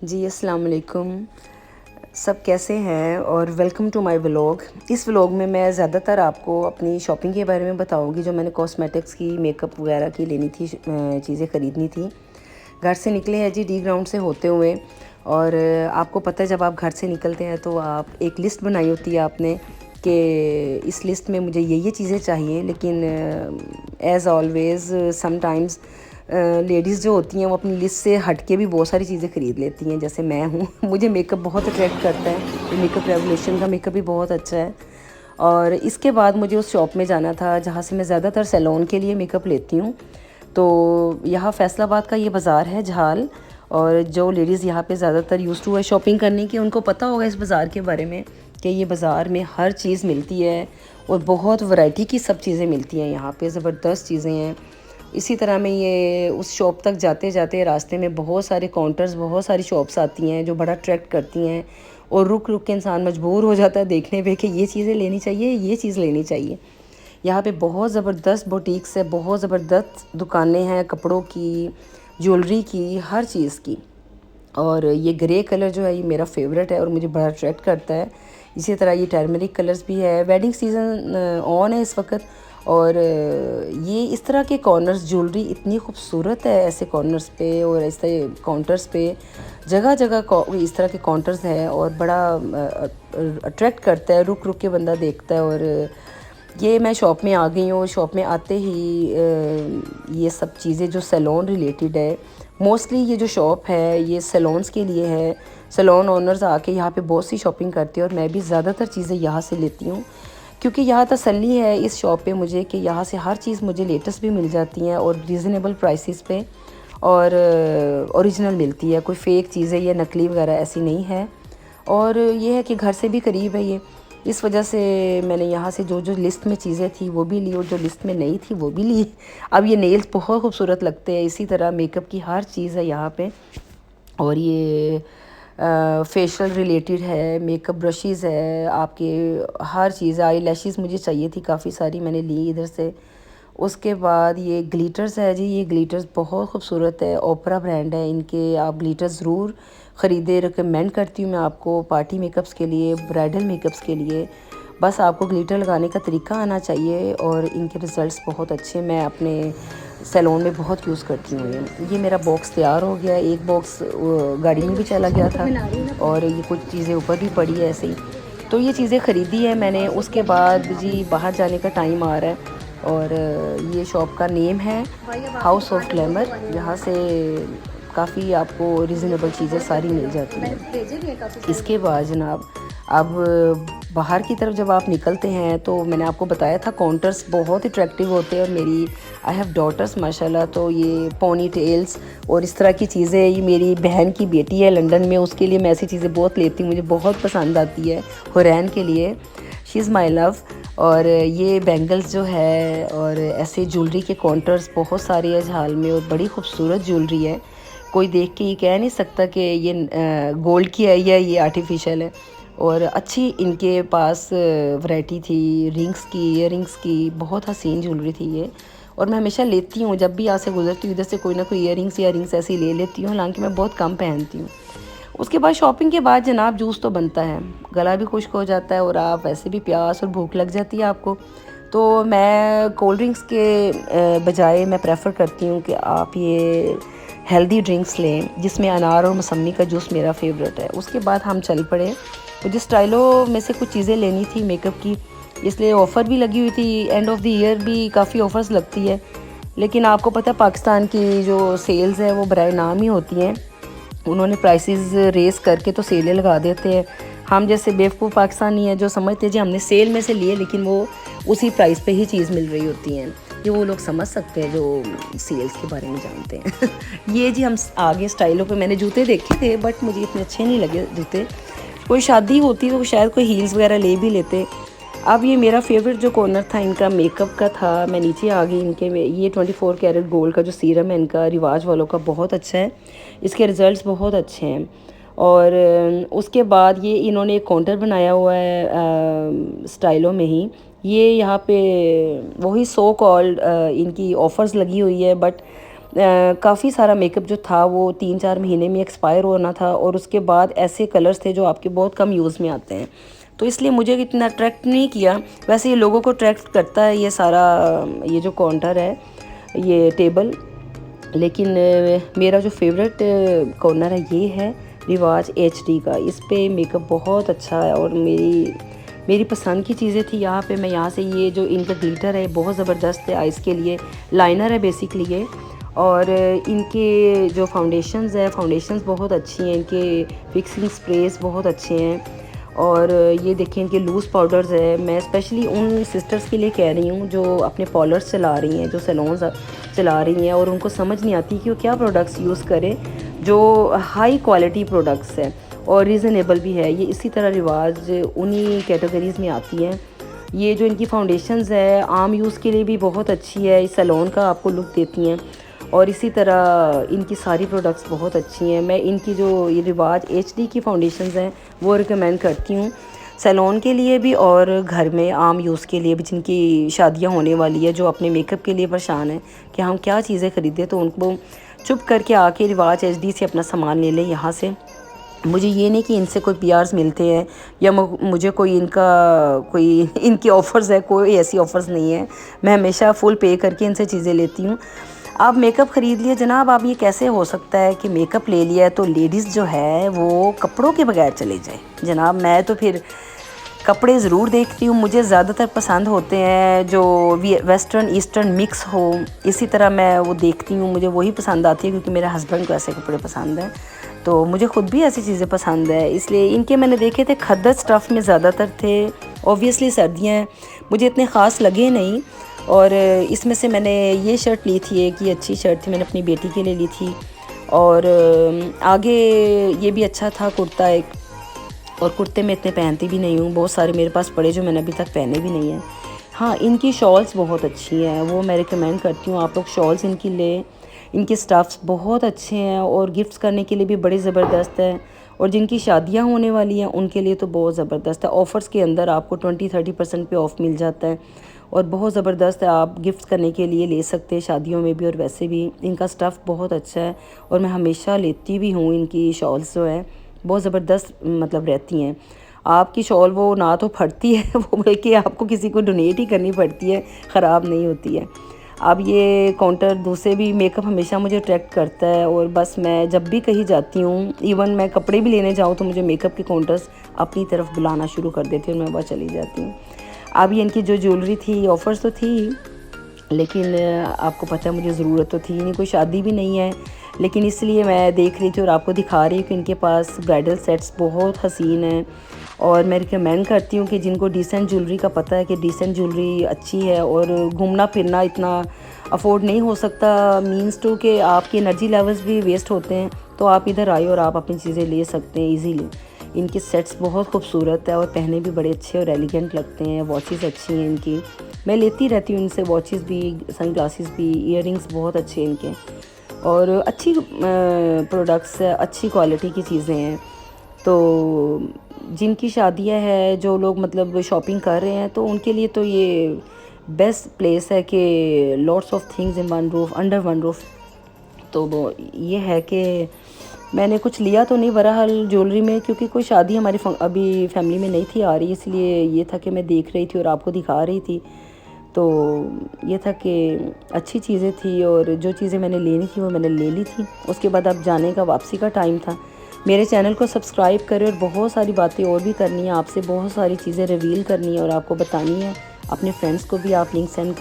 जी अस्सलाम वालेकुम। सब कैसे हैं और वेलकम टू माय व्लॉग। इस व्लॉग में मैं ज़्यादातर आपको अपनी शॉपिंग के बारे में बताऊंगी, जो मैंने कॉस्मेटिक्स की, मेकअप वगैरह की लेनी थी, चीज़ें ख़रीदनी थी। घर से निकले हैं जी डी ग्राउंड से होते हुए। और आपको पता है जब आप घर से निकलते हैं तो आप एक लिस्ट बनाई होती है आपने कि इस लिस्ट में मुझे ये चीज़ें चाहिए, लेकिन एज़ ऑलवेज़ समटाइम्स लेडीज़ जो होती हैं वो अपनी लिस्ट से हट के भी बहुत सारी चीज़ें ख़रीद लेती हैं। जैसे मैं हूँ मुझे मेकअप बहुत अट्रैक्ट करता है। मेकअप रेवोल्यूशन का मेकअप भी बहुत अच्छा है। और इसके बाद मुझे उस शॉप में जाना था जहाँ से मैं ज़्यादातर सैलून के लिए मेकअप लेती हूँ। तो यहाँ फैसलाबाद का ये बाज़ार है झाल, और जो लेडीज़ यहाँ पे ज़्यादातर यूज़ टू है शॉपिंग करने की, उनको पता होगा इस बाज़ार के बारे में कि ये बाज़ार में हर चीज़ मिलती है और बहुत वैरायटी की सब चीज़ें मिलती हैं। यहाँ पे ज़बरदस्त चीज़ें हैं। इसी तरह में ये उस शॉप तक जाते जाते रास्ते में बहुत सारे काउंटर्स, बहुत सारी शॉप्स आती हैं जो बड़ा अट्रैक्ट करती हैं, और रुक रुक के इंसान मजबूर हो जाता है देखने पे कि ये चीज़ें लेनी चाहिए, ये चीज़ लेनी चाहिए। यहाँ पे बहुत ज़बरदस्त बुटीक्स है, बहुत ज़बरदस्त दुकानें हैं, कपड़ों की, ज्वेलरी की, हर चीज़ की। और ये ग्रे कलर जो है ये मेरा फेवरेट है और मुझे बड़ा अट्रैक्ट करता है। इसी तरह ये टर्मरिक कलर्स भी है। वेडिंग सीज़न ऑन है इस वक्त, और ये इस तरह के कॉर्नर्स, ज्वेलरी इतनी खूबसूरत है ऐसे कॉर्नर्स पे और ऐसे काउंटर्स पे, जगह जगह इस तरह के काउंटर्स हैं और बड़ा अट्रैक्ट करता है। रुक रुक के बंदा देखता है। और ये मैं शॉप में आ गई हूँ। शॉप में आते ही ये सब चीज़ें जो सैलून रिलेटेड है, मोस्टली ये जो शॉप है ये सैलून्स के लिए है। सैलून ओनर्स आके यहाँ पे बहुत सी शॉपिंग करते हैं और मैं भी ज़्यादातर चीज़ें यहाँ से लेती हूँ, क्योंकि यहाँ तसल्ली है इस शॉप पे मुझे कि यहाँ से हर चीज़ मुझे लेटेस्ट भी मिल जाती हैं और रीज़नेबल प्राइसेस पे, और ओरिजिनल मिलती है। कोई फ़ेक चीज़ें या नकली वगैरह ऐसी नहीं है। और ये है कि घर से भी करीब है ये, इस वजह से मैंने यहाँ से जो जो लिस्ट में चीज़ें थी वो भी ली और जो लिस्ट में नहीं थी वो भी ली। अब ये नेल्स बहुत खूबसूरत लगते हैं। इसी तरह मेकअप की हर चीज़ है यहाँ पे। और ये फेशियल रिलेटेड है, मेकअप ब्रशेज़ है, आपके हर चीज़। आई लैशेज़ मुझे चाहिए थी काफ़ी सारी, मैंने ली इधर से। उसके बाद ये ग्लिटर्स है जी, ये ग्लिटर्स बहुत खूबसूरत है, ओपरा ब्रांड है इनके। आप ग्लिटर्स ज़रूर ख़रीदे, रिकमेंड करती हूँ मैं आपको पार्टी मेकअप्स के लिए, ब्राइडल मेकअप्स के लिए। बस आपको ग्लिटर लगाने का तरीका आना चाहिए और इनके रिज़ल्ट्स बहुत अच्छे, मैं अपने सैलून में बहुत यूज़ करती हूँ। ये मेरा बॉक्स तैयार हो गया। एक बॉक्स गाड़ी में भी चला गया था और ये कुछ चीज़ें ऊपर भी पड़ी है ऐसे ही। तो ये चीज़ें ख़रीदी है मैंने। उसके बाद जी बाहर जाने का टाइम आ रहा है, और ये शॉप का नेम है हाउस ऑफ ग्लैमर। यहाँ से काफ़ी आपको रिजनेबल चीज़ें सारी मिल जाती हैं। इसके बाद जनाब अब बाहर की तरफ जब आप निकलते हैं तो मैंने आपको बताया था काउंटर्स बहुत अट्रैक्टिव होते हैं। और मेरी आई हैव डॉटर्स माशाल्लाह, तो ये पोनी टेल्स और इस तरह की चीज़ें, ये मेरी बहन की बेटी है लंदन में, उसके लिए मैं ऐसी चीज़ें बहुत लेती हूँ, मुझे बहुत पसंद आती है। हुरैन के लिए, शी इज़ माई लव। और ये बैंगल्स जो है और ऐसे ज्वेलरी के काउंटर्स बहुत सारे हैं झाल में और बड़ी खूबसूरत ज्वेलरी है। कोई देख के ये कह नहीं सकता कि ये गोल्ड की है या ये आर्टिफिशियल है। और अच्छी इनके पास वैरायटी थी, रिंग्स की, ईयरिंग्स की, बहुत हसीन ज्वेलरी थी ये। और मैं हमेशा लेती हूँ, जब भी यहाँ से गुजरती हूँ इधर से कोई ना कोई ईयरिंग्स या रिंग्स ऐसी ले लेती हूँ, हालांकि मैं बहुत कम पहनती हूँ। उसके बाद शॉपिंग के बाद जनाब जूस तो बनता है, गला भी खुश्क हो जाता है और आप वैसे भी प्यास और भूख लग जाती है आपको। तो मैं कोल्ड ड्रिंक्स के बजाय मैं प्रेफर करती हूँ कि आप ये हेल्दी ड्रिंक्स लें, जिसमें अनार और मौसमी का जूस मेरा फेवरेट है। उसके बाद हम चल पड़े। मुझे स्टाइलो में से कुछ चीज़ें लेनी थी मेकअप की, इसलिए ऑफ़र भी लगी हुई थी। एंड ऑफ द ईयर भी काफ़ी ऑफ़र्स लगती है, लेकिन आपको पता है पाकिस्तान की जो सेल्स है वो बराए नाम ही होती हैं। उन्होंने प्राइसेस रेस करके तो सेलें लगा देते हैं। हम जैसे बेवकूफ़ पाकिस्तानी है जो समझते हैं जी हमने सेल में से लिए, लेकिन वो उसी प्राइस पे ही चीज़ मिल रही होती हैं। ये वो लोग समझ सकते हैं जो सेल्स के बारे में जानते हैं। ये जी हम आगे स्टाइलों पे मैंने जूते देखे थे, बट मुझे इतने अच्छे नहीं लगे जूते। कोई शादी होती तो शायद कोई हील्स वगैरह ले भी लेते। अब ये मेरा फेवरेट जो कॉर्नर था इनका मेकअप का था, मैं नीचे आ गई। इनके में ये 24 कैरेट गोल्ड का जो सीरम है इनका, रिवाज वालों का, बहुत अच्छा है, इसके रिज़ल्ट्स बहुत अच्छे हैं। और उसके बाद ये इन्होंने एक काउंटर बनाया हुआ है स्टाइलों में ही। ये यहाँ पे वही सो कॉल्ड इनकी ऑफ़र्स लगी हुई है, बट काफ़ी सारा मेकअप जो था वो 3-4 महीने में एक्सपायर होना था, और उसके बाद ऐसे कलर्स थे जो आपके बहुत कम यूज़ में आते हैं, तो इसलिए मुझे इतना अट्रैक्ट नहीं किया। वैसे ये लोगों को अट्रैक्ट करता है ये सारा, ये जो काउंटर है, ये टेबल, लेकिन मेरा जो फेवरेट कॉर्नर है ये है रिवाज एचडी का। इस पे मेकअप बहुत अच्छा है और मेरी पसंद की चीज़ें थी यहाँ पे। मैं यहाँ से ये जो इनका ग्लिटर है बहुत ज़बरदस्त है, आइज़ के लिए लाइनर है बेसिकली ये, और इनके जो फाउंडेशंस बहुत अच्छी हैं, इनके फिक्सिंग स्प्रेस बहुत अच्छे हैं, और ये देखिए इनके लूज़ पाउडर्स है। मैं स्पेशली उन सिस्टर्स के लिए कह रही हूँ जो अपने पार्लर्स चला रही हैं, जो सैलून्स चला रही हैं, और उनको समझ नहीं आती कि वो क्या प्रोडक्ट्स यूज़ करें जो हाई क्वालिटी प्रोडक्ट्स है और रीज़नेबल भी है। ये इसी तरह रिवाज उन्हीं कैटेगरीज़ में आती हैं। ये जो इनकी फाउंडेशंस है आम यूज़ के लिए भी बहुत अच्छी है, इस सैलून का आपको लुक देती हैं, और इसी तरह इनकी सारी प्रोडक्ट्स बहुत अच्छी हैं। मैं इनकी जो ये रिवाज एचडी की फाउंडेशंस हैं वो रिकमेंड करती हूँ सैलून के लिए भी और घर में आम यूज़ के लिए भी। जिनकी शादियाँ होने वाली है, जो अपने मेकअप के लिए परेशान है कि हम क्या चीज़ें ख़रीदें, तो उनको चुप करके आके रिवाज एचडी से अपना सामान ले लें यहाँ से। मुझे ये नहीं कि इनसे कोई पीआर्स मिलते हैं या मुझे कोई इनकी ऑफ़र्स है, कोई ऐसी ऑफ़र्स नहीं है। मैं हमेशा फुल पे करके इनसे चीज़ें लेती हूँ। आप मेकअप ख़रीद लिए जनाब, आप ये कैसे हो सकता है कि मेकअप ले लिया है तो लेडीज़ जो है वो कपड़ों के बगैर चले जाए। जनाब मैं तो फिर कपड़े ज़रूर देखती हूँ, मुझे ज़्यादातर पसंद होते हैं जो वेस्टर्न ईस्टर्न मिक्स हो, इसी तरह मैं वो देखती हूँ, मुझे वही पसंद आती है क्योंकि मेरे हस्बैंड को ऐसे कपड़े पसंद हैं, तो मुझे ख़ुद भी ऐसी चीज़ें पसंद है। इसलिए इनके मैंने देखे थे खद्दर स्टफ़ में ज़्यादातर थे। ऑब्वियसली सर्दियाँ हैं, मुझे इतने ख़ास लगे नहीं, और इसमें से मैंने ये शर्ट ली थी, एक ये अच्छी शर्ट थी, मैंने अपनी बेटी के लिए ली थी, और आगे ये भी अच्छा था कुर्ता एक, और कुर्ते में इतने पहनती भी नहीं हूँ, बहुत सारे मेरे पास पड़े जो मैंने अभी तक पहने भी नहीं हैं। हाँ, इनकी शॉल्स बहुत अच्छी हैं, वो मैं रिकमेंड करती हूँ आप लोग शॉल्स इनकी लें। इनके स्टफ़्स बहुत अच्छे हैं और गिफ्ट्स करने के लिए भी बड़े ज़बरदस्त हैं, और जिनकी शादियाँ होने वाली हैं उनके लिए तो बहुत ज़बरदस्त है। ऑफ़र्स के अंदर आपको 20-30% पे ऑफ़ मिल जाता है और बहुत ज़बरदस्त है, आप गिफ्ट्स करने के लिए ले सकते हैं शादियों में भी और वैसे भी। इनका स्टफ़ बहुत अच्छा है और मैं हमेशा लेती भी हूँ। इनकी शॉल्स जो है बहुत ज़बरदस्त मतलब रहती हैं। आपकी शॉल वो ना तो फटती है वो बल्कि आपको किसी को डोनेट ही करनी पड़ती है, ख़राब नहीं होती है। अब ये काउंटर दूसरे भी मेकअप हमेशा मुझे अट्रैक्ट करता है, और बस मैं जब भी कहीं जाती हूँ, इवन मैं कपड़े भी लेने जाऊँ तो मुझे मेकअप के काउंटर्स अपनी तरफ बुलाना शुरू कर देती हूँ और मैं वहाँ चली जाती हूँ। अब ये इनकी जो ज्वेलरी थी, ऑफ़र्स तो थी, लेकिन आपको पता है मुझे ज़रूरत तो थी नहीं, कोई शादी भी नहीं है, लेकिन इसलिए मैं देख रही थी और आपको दिखा रही हूँ कि इनके पास ब्राइडल सेट्स बहुत हसीन हैं। और मैं रिकमेंड करती हूँ कि जिनको डिसेंट ज्वेलरी का पता है कि डिसेंट ज्वेलरी अच्छी है और घूमना फिरना इतना अफोर्ड नहीं हो सकता, मींस टू कि आपकी एनर्जी लेवल्स भी वेस्ट होते हैं, तो आप इधर आए और आप अपनी चीज़ें ले सकते हैं ईजीली। इनके सेट्स बहुत खूबसूरत है और पहने भी बड़े अच्छे और एलिगेंट लगते हैं। वॉचेस अच्छी हैं इनकी, मैं लेती रहती हूँ इनसे वॉचेस भी, सन ग्लासेस भी, ईयरिंग्स बहुत अच्छे हैं इनके, और अच्छी प्रोडक्ट्स, अच्छी क्वालिटी की चीज़ें हैं। तो जिनकी शादियां है, जो लोग मतलब शॉपिंग कर रहे हैं, तो उनके लिए तो ये बेस्ट प्लेस है कि lots of things in one roof, under one roof. तो वो ये है कि मैंने कुछ लिया तो नहीं बहरहाल ज्वेलरी में, क्योंकि कोई शादी हमारी अभी फैमिली में नहीं थी आ रही, इसलिए ये था कि मैं देख रही थी और आपको दिखा रही थी। तो ये था कि अच्छी चीज़ें थी और जो चीज़ें मैंने लेनी थी वो मैंने ले ली थी। उसके बाद अब जाने का, वापसी का टाइम था। मेरे चैनल को सब्सक्राइब करें और बहुत सारी बातें और भी करनी है आपसे, बहुत सारी चीज़ें रिवील करनी है और आपको बतानी है। अपने फ्रेंड्स को भी आप लिंक सेंड